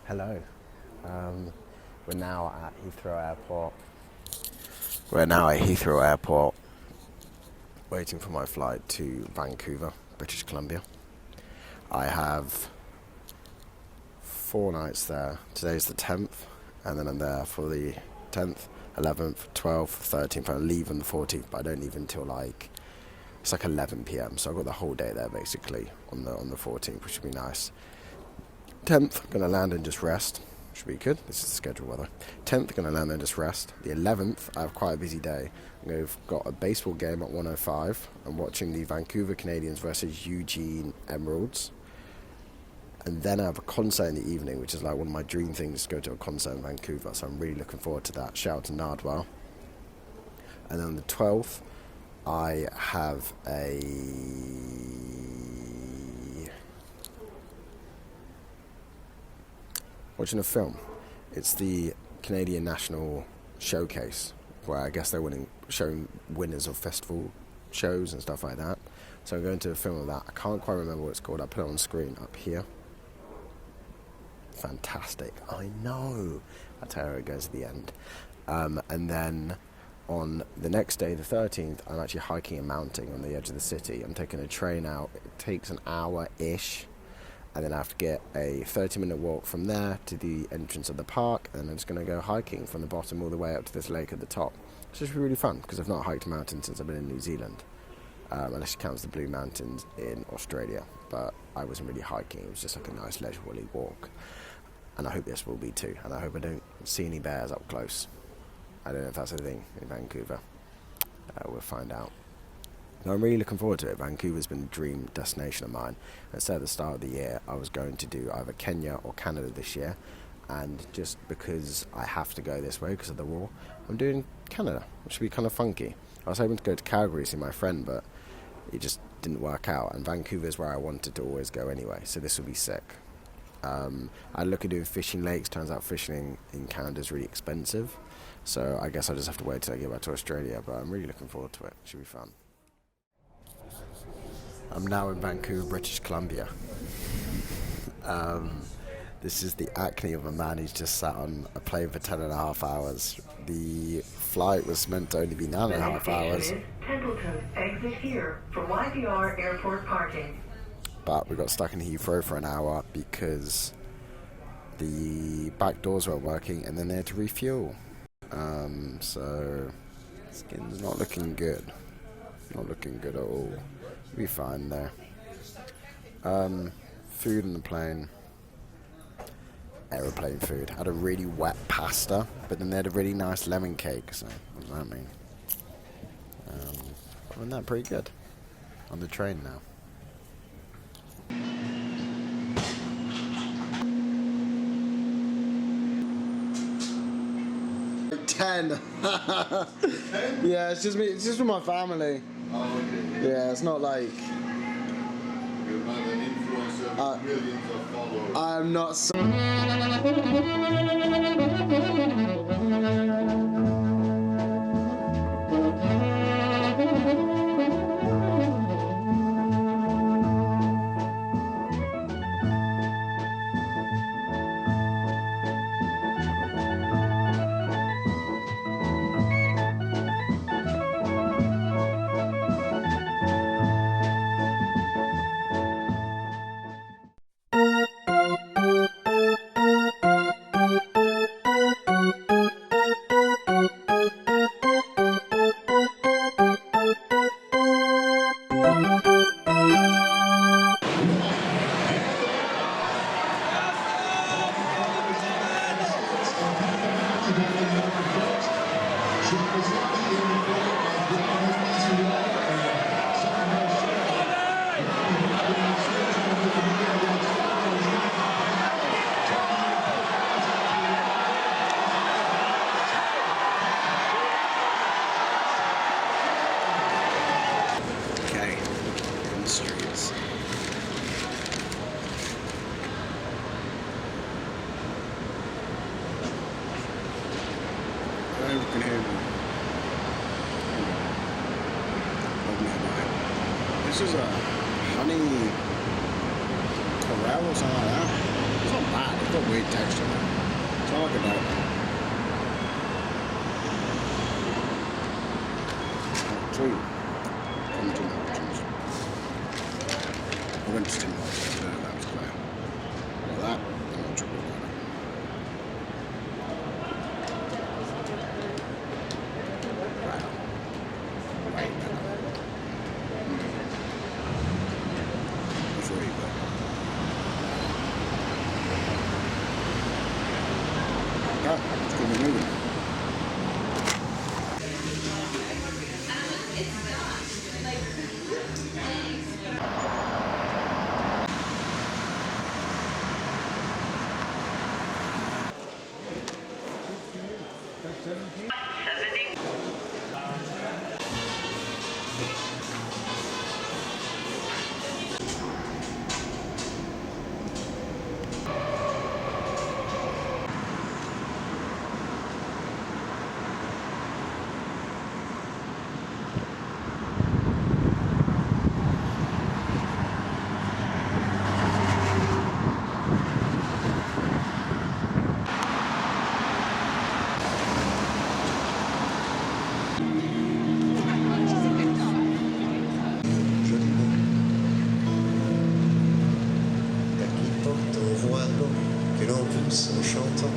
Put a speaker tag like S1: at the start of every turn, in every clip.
S1: Hello. We're now at Heathrow Airport. We're now at Heathrow Airport, waiting for my flight to Vancouver, British Columbia. I have 4 nights there. Today's the 10th, and then I'm there for the 10th, 11th, 12th, 13th. I leave on the 14th, but I don't leave until it's like 11 p.m. So I've got the whole day there basically on the 14th, which would be nice. 10th, I'm gonna land and just rest. Should be good. This is the schedule weather. 10th, gonna land and just rest. The 11th, I have quite a busy day. I've got a baseball game at 1:05. I'm watching the Vancouver Canadians versus Eugene Emeralds. And then I have a concert in the evening, which is like one of my dream things, to go to a concert in Vancouver. So I'm really looking forward to that. Shout out to Nardwell. And then on the 12th, I have watching a film. It's the Canadian National Showcase, where I guess they're showing winners of festival shows and stuff like that. So I'm going to a film of that. I can't quite remember what it's called. I put it on screen up here. Fantastic. I know. That's how it goes at the end. And then on the next day, the 13th, I'm actually hiking and mounting on the edge of the city. I'm taking a train out. It takes an hour-ish. And then I have to get a 30-minute walk from there to the entrance of the park. And then I'm just going to go hiking from the bottom all the way up to this lake at the top. It's just really fun, because I've not hiked a mountain since I've been in New Zealand. Unless you count the Blue Mountains in Australia. But I wasn't really hiking. It was just like a nice leisurely walk. And I hope this will be too. And I hope I don't see any bears up close. I don't know if that's a thing in Vancouver. We'll find out. No, I'm really looking forward to it. Vancouver's been a dream destination of mine. I said at the start of the year I was going to do either Kenya or Canada this year. And just because I have to go this way because of the war, I'm doing Canada, which would be kind of funky. I was hoping to go to Calgary to see my friend, but it just didn't work out. And Vancouver is where I wanted to always go anyway, so this will be sick. I look at doing fishing lakes. Turns out fishing in Canada is really expensive, so I guess I'll just have to wait till I get back to Australia, but I'm really looking forward to it. It should be fun. I'm now in Vancouver, British Columbia. This is the acne of a man who's just sat on a plane for 10.5 hours. The flight was meant to only be 9.5 hours.
S2: Pendleton, exit here for YVR airport parking.
S1: But we got stuck in Heathrow for an hour because the back doors weren't working, and then they had to refuel. So skin's not looking good. Not looking good at all. We'll be fine there. Food on the plane. Aeroplane food. Had a really wet pasta, but then they had a really nice lemon cake. So what does that mean? Wasn't that pretty good? On the train now. 10. Yeah, it's just me. It's just with my family.
S3: Oh, okay.
S1: Yeah, it's not like
S3: You're not an influencer with millions of followers.
S1: I'm not. You can hear me. This is a honey corral or something like that. It's not bad. It's got weird texture though. It's not like a donut. True. Come to options. I went to Tim Hortons today, that was clear. Like that, and a triple donut. Wow. Way better. It's really good. Yeah, it's good to moving.
S4: En chantant.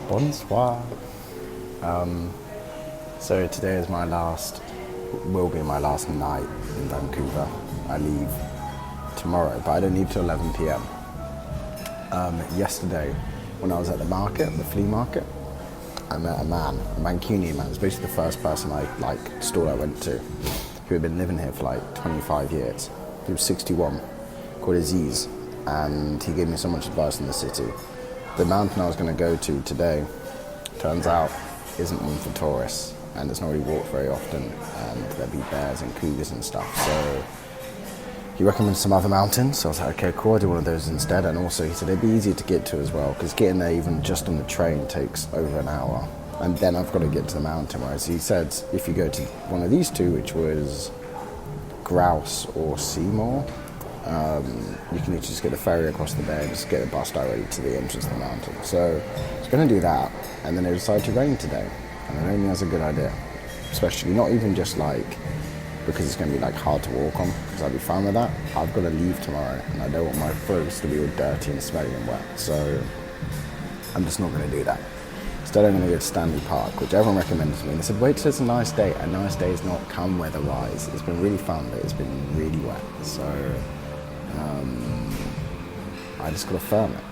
S1: Bonsoir. So today is will be my last night in Vancouver. I leave tomorrow, but I don't leave till 11 p.m. Yesterday, when I was at the market, the flea market, I met a man, a Mancunian man. It's basically the first person stall I went to, who had been living here for 25 years. He was 61, called Aziz, and he gave me so much advice in the city. The mountain I was going to go to today, turns out, isn't one for tourists, and it's not really walked very often, and there'll be bears and cougars and stuff. So he recommended some other mountains, so I was like, okay, cool, I'll do one of those instead. And also he said it'd be easier to get to as well, because getting there even just on the train takes over an hour, and then I've got to get to the mountain. Whereas he said if you go to one of these two, which was Grouse or Seymour, you can literally just get the ferry across the bay and just get a bus directly to the entrance of the mountain. So I was going to do that, and then it decided to rain today, and I don't think that's a good idea, especially not even just because it's going to be hard to walk on, because I'd be fine with that. I've got to leave tomorrow, and I don't want my clothes to be all dirty and smelly and wet, so I'm just not going to do that. Instead, I'm going to go to Stanley Park, which everyone recommended to me, and they said wait till it's a nice day. A nice day is not come weather-wise. It's been really fun, but it's been really wet, so I just got to firm it.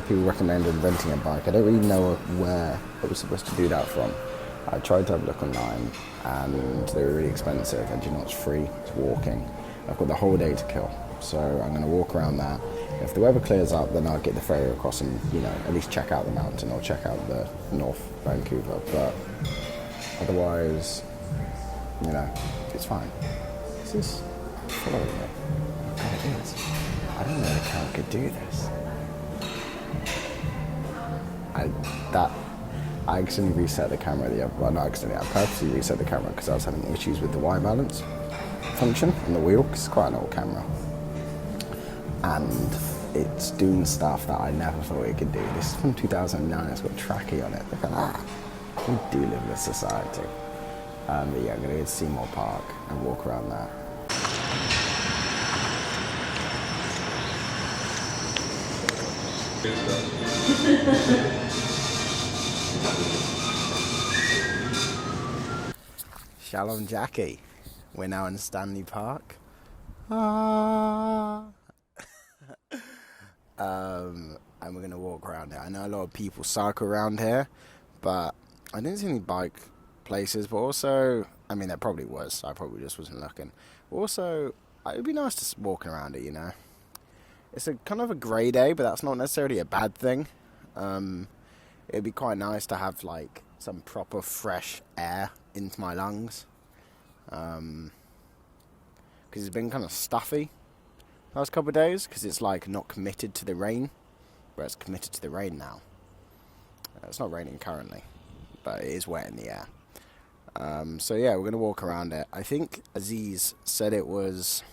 S1: People recommended renting a bike. I don't really know where I was supposed to do that from. I tried to have a look online, and they were really expensive, and it's free, it's walking. I've got the whole day to kill, so I'm going to walk around that. If the weather clears up, then I'll get the ferry across and, at least check out the mountain or check out the North Vancouver, but otherwise, it's fine. This is following me. God, it is. I didn't know the camera could do this. I accidentally reset the camera I purposely reset the camera because I was having issues with the white balance function on the wheel, because it's quite an old camera. And it's doing stuff that I never thought it could do. This is from 2009, it's got Tracky on it. Look at that. We do live in a society. But yeah, I'm going to go to Seymour Park and walk around that. Shalom Jackie. We're now in Stanley Park. And we're going to walk around here. I know a lot of people cycle around here, but I didn't see any bike places, but also, I mean, there probably was. I probably just wasn't looking. But also, it'd be nice to walking around it, you know. It's a kind of a grey day, but that's not necessarily a bad thing. It'd be quite nice to have like some proper fresh air into my lungs, because it's been kind of stuffy the last couple of days, because it's like not committed to the rain, where it's committed to the rain now. It's not raining currently, but it is wet in the air. So yeah, we're going to walk around it. I think Aziz said it was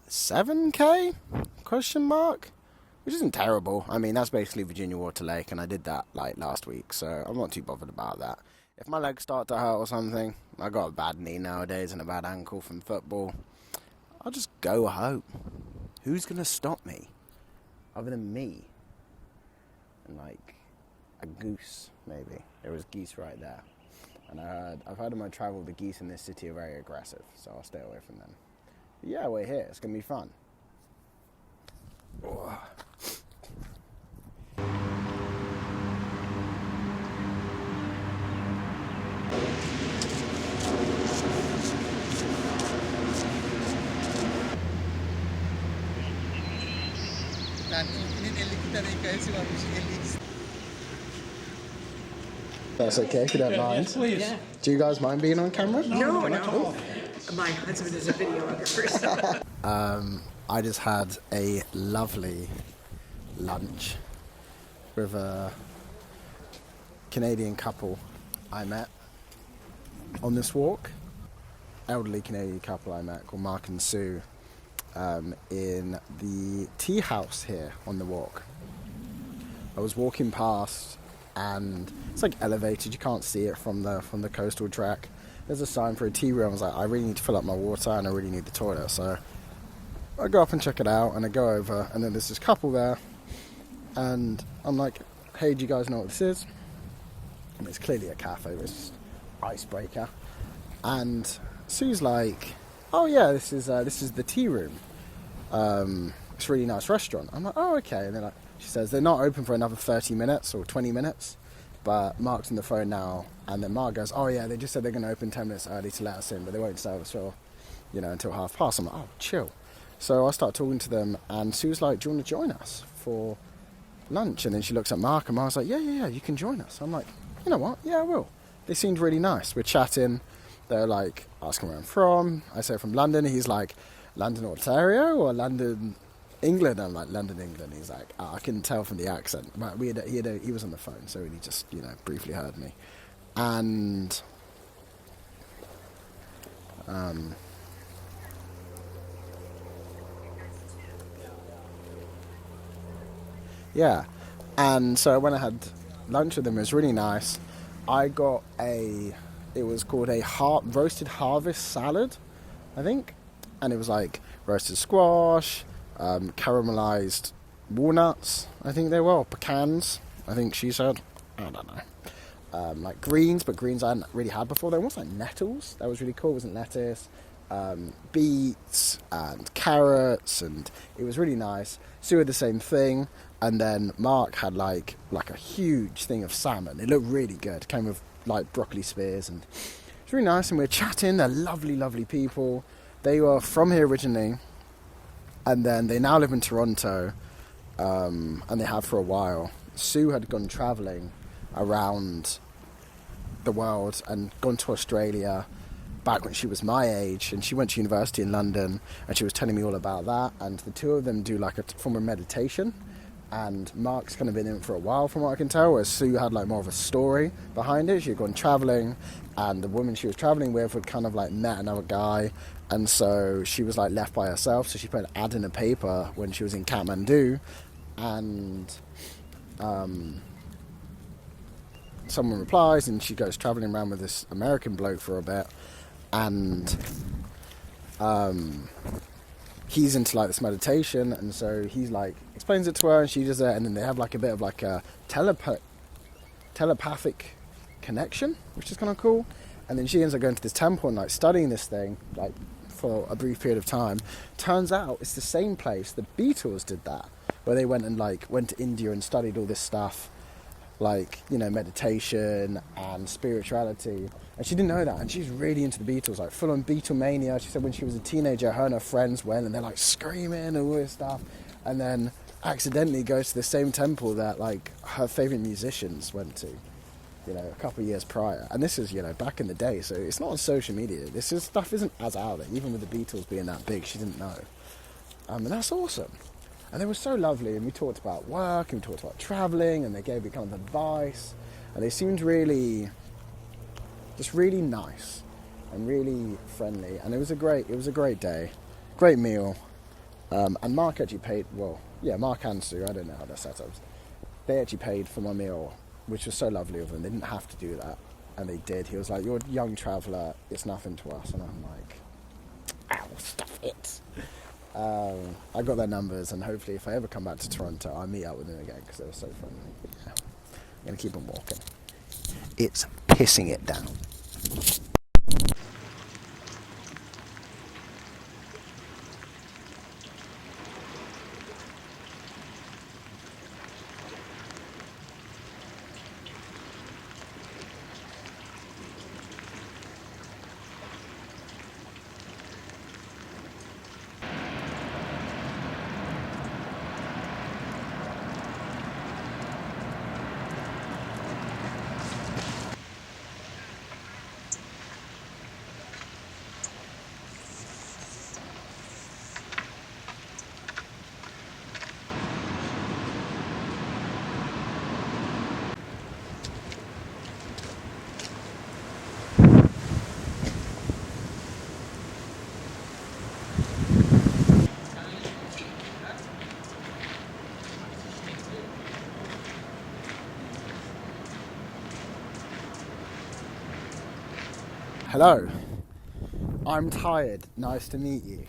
S1: 7k ? Which isn't terrible. I mean, that's basically Virginia Water Lake, and I did that like last week, so I'm not too bothered about that. If my legs start to hurt or something, I got a bad knee nowadays and a bad ankle from football, I'll just go home. Who's going to stop me? Other than me. And like a goose, maybe. There was geese right there. And I've heard in my travel the geese in this city are very aggressive, so I'll stay away from them. But yeah, we're here. It's going to be fun. Oh. That's okay if you don't mind.
S5: Yeah.
S1: Do you guys mind being on camera?
S5: No. My husband is a videographer. So.
S1: I just had a lovely lunch with a Canadian couple I met on this walk. Elderly Canadian couple I met called Mark and Sue in the tea house here on the walk. I was walking past and it's like elevated, you can't see it from the coastal track. There's a sign for a tea room. I was like, I really need to fill up my water and I really need the toilet, so I go up and check it out, and I go over, and then there's this couple there, and I'm like, hey, do you guys know what this is? And it's clearly a cafe, it's just icebreaker. And Sue's like, oh yeah, this is the tea room. It's a really nice restaurant. I'm like, oh okay. And then she says they're not open for another 30 minutes or 20 minutes, but Mark's on the phone now. And then Mark goes, oh yeah, they just said they're going to open 10 minutes early to let us in, but they won't serve us for, until 1:30. I'm like, oh, chill. So I start talking to them, and Sue's like, do you want to join us for lunch? And then she looks at Mark, and Mark's like, yeah, you can join us. I'm like, you know what? Yeah, I will. They seemed really nice. We're chatting. They're like, asking where I'm from. I say from London. He's like, London, Ontario, or London, England? I'm like, London, England. He's like, I can tell from the accent. But he was on the phone, so he just, briefly heard me. And yeah, and so when I had lunch with them, it was really nice. I got it was called a roasted harvest salad, I think, and it was like roasted squash, caramelized walnuts, I think they were, or pecans, I think she said, I don't know, like greens, but greens I hadn't really had before. There was like nettles, that was really cool, it wasn't lettuce, beets and carrots, and it was really nice. Sue had the same thing. And then Mark had like a huge thing of salmon. It looked really good. It came with like broccoli spears, and it's really nice. And we were chatting. They're lovely, lovely people. They were from here originally, and then they now live in Toronto, and they have for a while. Sue had gone travelling around the world and gone to Australia back when she was my age, and she went to university in London, and she was telling me all about that. And the two of them do like a form of meditation. And Mark's kind of been in it for a while, from what I can tell, whereas Sue had like more of a story behind it. She had gone travelling, and the woman she was travelling with had kind of like met another guy, and so she was like left by herself. So she put an ad in a paper when she was in Kathmandu, and someone replies, and she goes travelling around with this American bloke for a bit, and he's into like this meditation, and so he's like explains it to her, and she does it, and then they have like a bit of like a telepathic connection, which is kind of cool. And then she ends up going to this temple and like studying this thing like for a brief period of time. Turns out it's the same place the Beatles did that, where they went to India and studied all this stuff like, you know, meditation and spirituality. And she didn't know that. And she's really into the Beatles, like full on Beatlemania. She said when she was a teenager, her and her friends went and they're like screaming and all this stuff. And then accidentally goes to the same temple that like her favourite musicians went to, you know, a couple of years prior. And this is, you know, back in the day. So it's not on social media. Stuff isn't as out there. Even with the Beatles being that big, she didn't know. And that's awesome. And they were so lovely, and we talked about work, and we talked about travelling, and they gave me kind of advice, and they seemed really, just really nice, and really friendly, and it was a great day, great meal, and Mark actually paid, Mark and Sue, I don't know how they're set up, they actually paid for my meal, which was so lovely of them. They didn't have to do that, and they did. He was like, "You're a young traveller, it's nothing to us," and I'm like, "Ow, stuff it." I got their numbers, and hopefully if I ever come back to Toronto, I'll meet up with them again because they were so friendly. Yeah. I'm going to keep on walking. It's pissing it down. Hello, I'm tired, nice to meet you.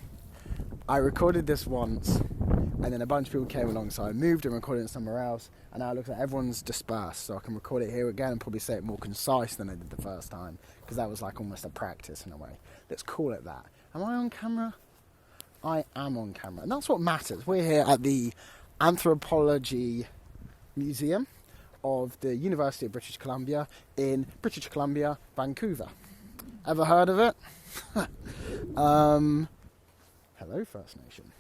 S1: I recorded this once, and then a bunch of people came along, so I moved and recorded it somewhere else, and now it looks like everyone's dispersed, so I can record it here again and probably say it more concise than I did the first time, because that was like almost a practice in a way. Let's call it that. Am I on camera? I am on camera, and that's what matters. We're here at the Anthropology Museum of the University of British Columbia in British Columbia, Vancouver. Ever heard of it? Hello, First Nation.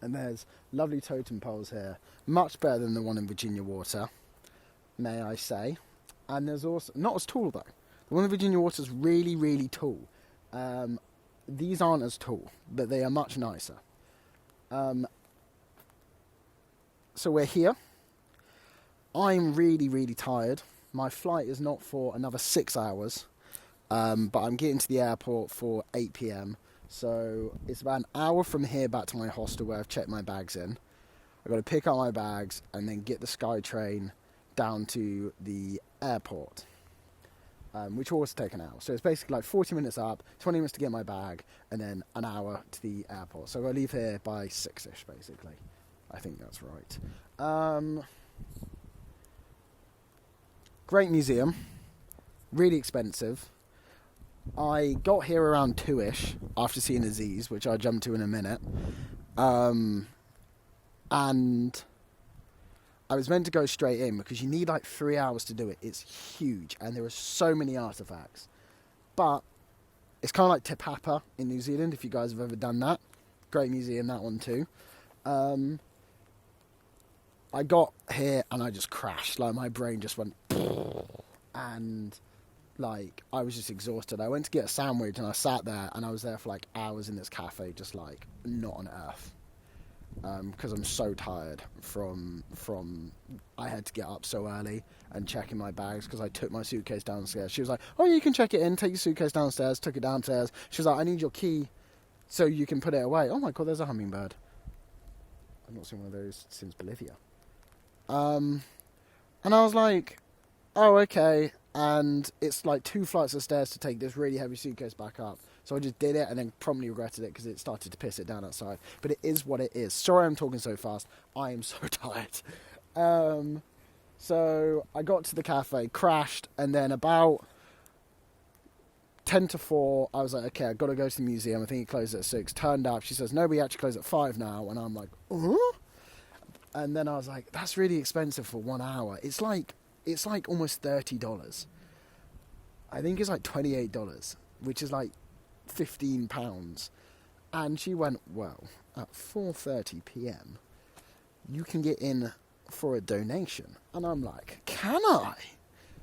S1: And there's lovely totem poles here, much better than the one in Virginia Water, may I say. And there's also, not as tall though, the one in Virginia Water is really, really tall. These aren't as tall, but they are much nicer. So we're here. I'm really, really tired. My flight is not for another 6 hours. But I'm getting to the airport for 8 p.m. So it's about an hour from here back to my hostel where I've checked my bags in. I've got to pick up my bags and then get the SkyTrain down to the airport, which will also take an hour. So it's basically like 40 minutes up, 20 minutes to get my bag, and then an hour to the airport. So I'll leave here by 6-ish, basically. I think that's right. Great museum. Really expensive. I got here around 2-ish after seeing Aziz, which I'll jump to in a minute. And I was meant to go straight in because you need like 3 hours to do it. It's huge and there are so many artifacts. But it's kind of like Te Papa in New Zealand, if you guys have ever done that. Great museum, that one too. I got here and I just crashed. Like my brain just went and like I was just exhausted. I went to get a sandwich and I sat there and I was there for like hours in this cafe, just like not on earth, because I'm so tired from I had to get up so early and checking my bags because I took my suitcase downstairs. She was like, "Oh, you can check it in, take your suitcase downstairs." Took it downstairs. She was like, "I need your key so you can put it away." Oh my god, there's a hummingbird. I've not seen one of those since Bolivia. And I was like, "Oh, okay." And it's like 2 flights of stairs to take this really heavy suitcase back up. So I just did it and then promptly regretted it because it started to piss it down outside. But it is what it is. Sorry I'm talking so fast. I am so tired. So I got to the cafe, crashed, and then about 10 to 4, I was like, okay, I've got to go to the museum. I think it closed at 6. Turned up. She says, no, we actually close at 5 now. And I'm like, And then I was like, that's really expensive for 1 hour. It's like it's like almost $30. I think it's like $28, which is like £15. And she went, well, at 4:30 p.m, you can get in for a donation. And I'm like, can I?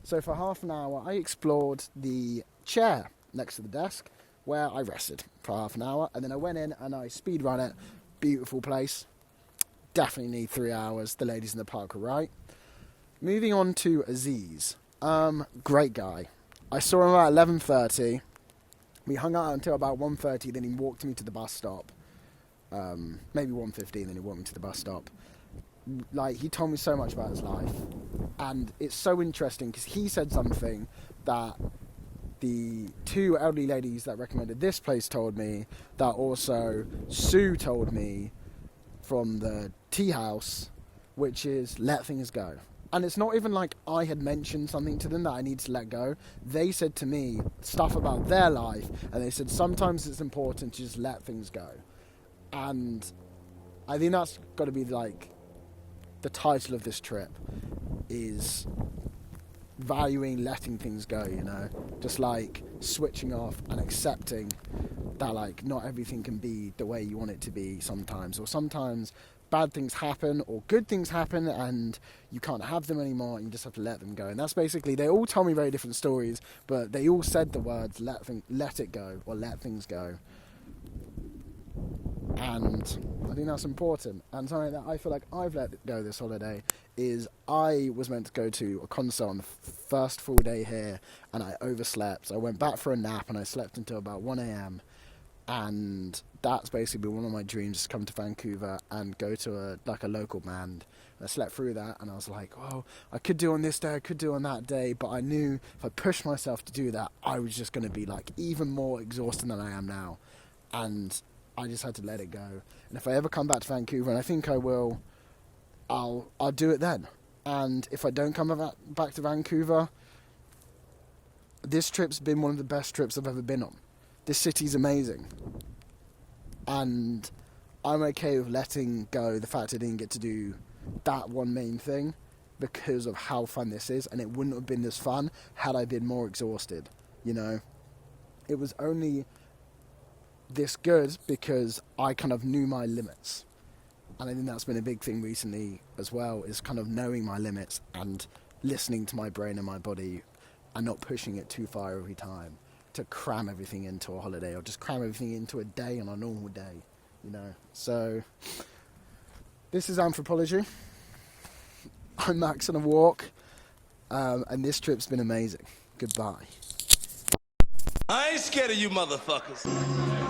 S1: So for half an hour, I explored the chair next to the desk where I rested for half an hour. And then I went in and I speed run it. Beautiful place. Definitely need 3 hours. The ladies in the park were right. Moving on to Aziz. Great guy. I saw him about 11:30. We hung out until about 1:30. Then he walked me to the bus stop. Maybe 1:15. Then he walked me to the bus stop. Like, he told me so much about his life. And it's so interesting because he said something that the two elderly ladies that recommended this place told me, that also Sue told me from the tea house, which is let things go. And it's not even like I had mentioned something to them that I need to let go. They said to me stuff about their life, and they said sometimes it's important to just let things go. And I think that's got to be like the title of this trip, is valuing letting things go, you know, just like switching off and accepting that like not everything can be the way you want it to be sometimes, or sometimes bad things happen or good things happen and you can't have them anymore and you just have to let them go. And that's basically, they all told me very different stories, but they all said the words let it go or let things go. And I think that's important. And something that I feel like I've let go this holiday is I was meant to go to a concert on the first full day here, and I overslept. I went back for a nap and I slept until about 1 a.m. And that's basically one of my dreams, to come to Vancouver and go to a local band. I slept through that and I was like, oh, I could do on this day, I could do on that day, but I knew if I pushed myself to do that, I was just going to be like even more exhausted than I am now. And I just had to let it go. And if I ever come back to Vancouver, and I think I will, I'll do it then. And if I don't come back to Vancouver, this trip's been one of the best trips I've ever been on. This city's amazing. And I'm okay with letting go the fact I didn't get to do that one main thing because of how fun this is. And it wouldn't have been this fun had I been more exhausted, you know. It was only this good because I kind of knew my limits. And I think that's been a big thing recently as well, is kind of knowing my limits and listening to my brain and my body and not pushing it too far every time to cram everything into a holiday or just cram everything into a day on a normal day, you know. So this is Anthropology. I'm Max on a walk, and this trip's been amazing. Goodbye.
S6: I ain't scared of you motherfuckers.